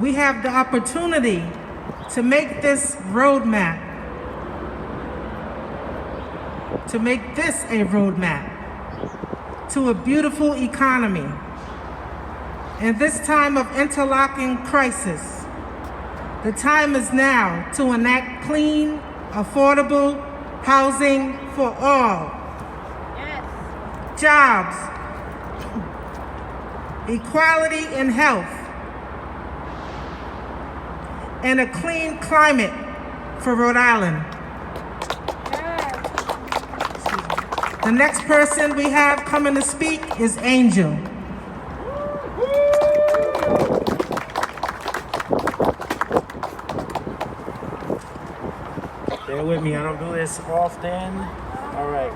we have the opportunity to make this roadmap, to a beautiful economy. In this time of interlocking crisis, the time is now to enact clean, affordable housing for all. Yes. Jobs, equality in health, and a clean climate for Rhode Island. Yes. The next person we have coming to speak is Angel. Bear with me, I don't do this often. All right,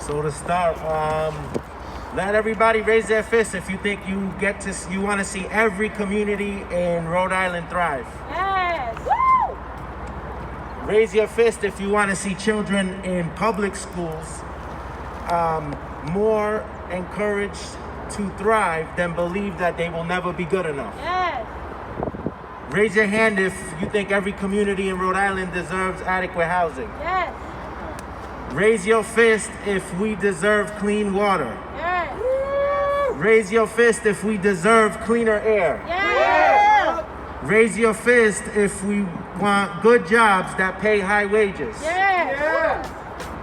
so to start, let everybody raise their fist if you think you want to see every community in Rhode Island thrive. Yes. Woo! Raise your fist if you want to see children in public schools more encouraged to thrive than believe that they will never be good enough. Yes. Raise your hand if you think every community in Rhode Island deserves adequate housing. Yes. Raise your fist if we deserve clean water. Yes. Raise your fist if we deserve cleaner air. Yes. Raise your fist if we want good jobs that pay high wages. Yes.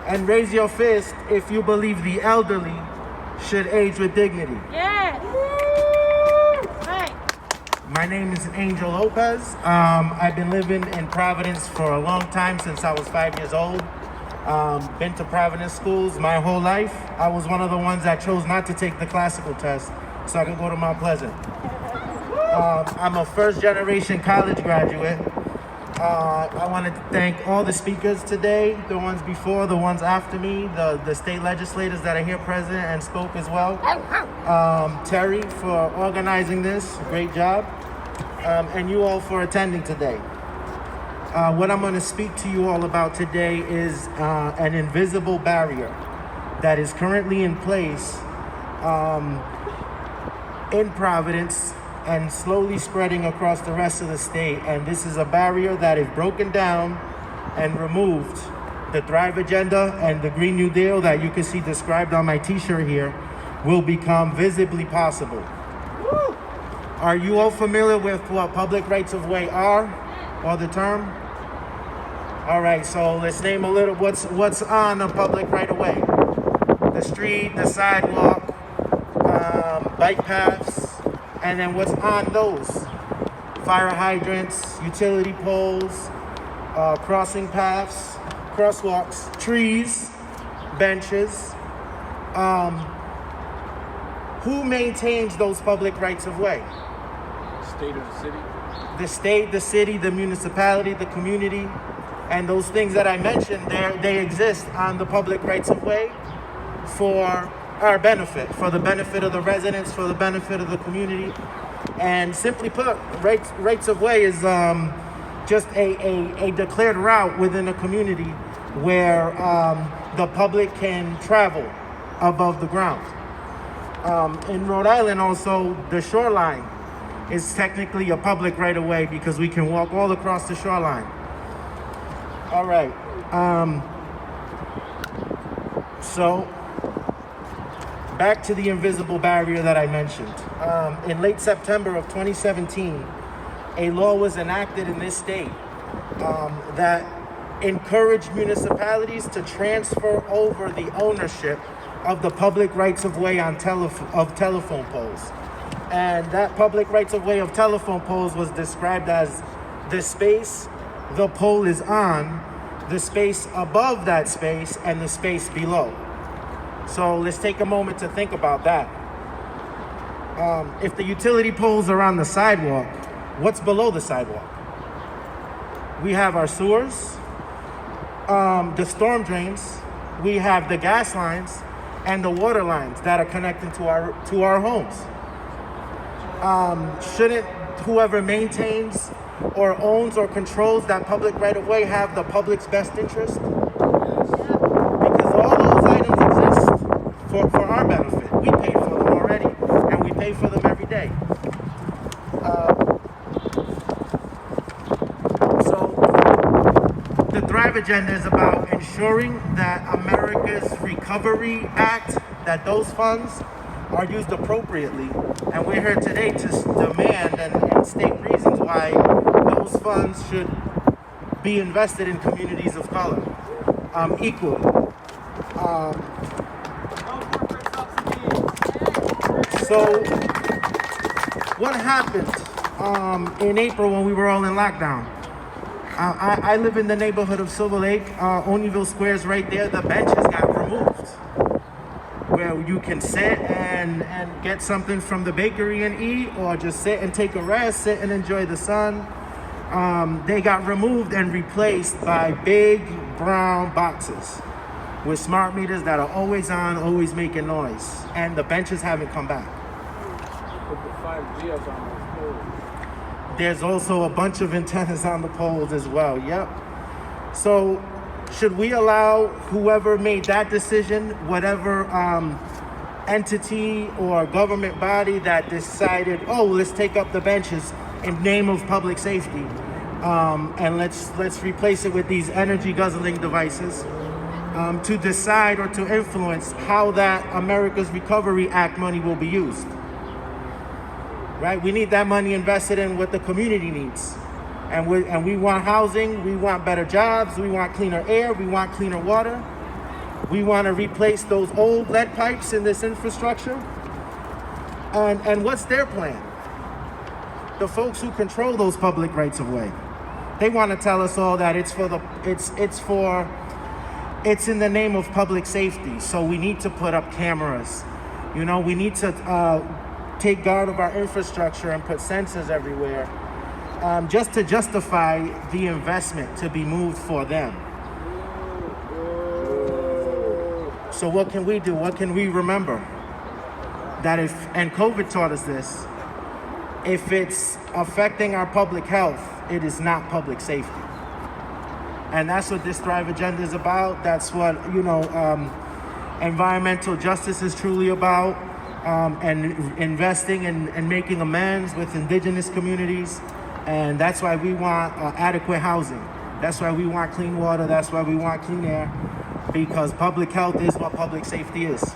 And raise your fist if you believe the elderly should age with dignity. Yes. Right. My name is Angel Lopez. I've been living in Providence for a long time, since I was 5 years old. Been to Providence schools my whole life. I was one of the ones that chose not to take the classical test so I could go to Mount Pleasant. I'm a first generation college graduate. I wanted to thank all the speakers today, the ones before, the ones after me, the state legislators that are here present and spoke as well. Terry for organizing this, great job. And you all for attending today. What I'm going to speak to you all about today is an invisible barrier that is currently in place in Providence and slowly spreading across the rest of the state. And this is a barrier that, if broken down and removed, the Thrive Agenda and the Green New Deal that you can see described on my t-shirt here will become visibly possible. Woo! Are you all familiar with what public rights of way are, or the term? All right, so let's name a little what's on a public right of way. The street, the sidewalk, bike paths, and then what's on those? Fire hydrants, utility poles, crossing paths, crosswalks, trees, benches. Who maintains those public rights of way? State or the city? The state, the city, the municipality, the community, and those things that I mentioned, they exist on the public rights of way for our benefit, for the benefit of the residents, for the benefit of the community. And simply put, rights of way is just a declared route within a community where the public can travel above the ground. In Rhode Island also, the shoreline is technically a public right of way because we can walk all across the shoreline. All right, so back to the invisible barrier that I mentioned. In late September of 2017, a law was enacted in this state that encouraged municipalities to transfer over the ownership of the public rights of way of telephone poles. And that public rights of way of telephone poles was described as the space the pole is on, the space above that space, and the space below. So let's take a moment to think about that. If the utility poles are on the sidewalk, what's below the sidewalk? We have our sewers, the storm drains, we have the gas lines, and the water lines that are connected to our homes. Shouldn't whoever maintains or owns or controls that public right-of-way have the public's best interest? Because all those items exist for our benefit. We pay for them already, and we pay for them every day. Thrive agenda is about ensuring that America's Recovery Act, that those funds are used appropriately. And we're here today to demand and state reasons why those funds should be invested in communities of color equally. So what happened in April when we were all in lockdown? I live in the neighborhood of Silver Lake. Oneyville Square is right there. The benches got removed where you can sit and get something from the bakery and eat, or just sit and take a rest, sit and enjoy the sun. They got removed and replaced by big brown boxes with smart meters that are always on, always making noise. And the benches haven't come back. Put the 5G up on those poles. There's also a bunch of antennas on the poles as well. Yep. So should we allow whoever made that decision, whatever entity or government body that decided, oh, let's take up the benches in name of public safety, and let's replace it with these energy guzzling devices, to decide or to influence how that America's Recovery Act money will be used? Right? We need that money invested in what the community needs. And we want housing, we want better jobs, we want cleaner air, we want cleaner water. We want to replace those old lead pipes in this infrastructure. And what's their plan? The folks who control those public rights of way. They want to tell us all that it's in the name of public safety. So we need to put up cameras. You know, we need to take guard of our infrastructure and put sensors everywhere, just to justify the investment to be moved for them. So what can we do? What can we remember? That and COVID taught us this, if it's affecting our public health, it is not public safety. And that's what this Thrive agenda is about. That's what, environmental justice is truly about, and investing and making amends with indigenous communities. And that's why we want adequate housing. That's why we want clean water. That's why we want clean air, because public health is what public safety is.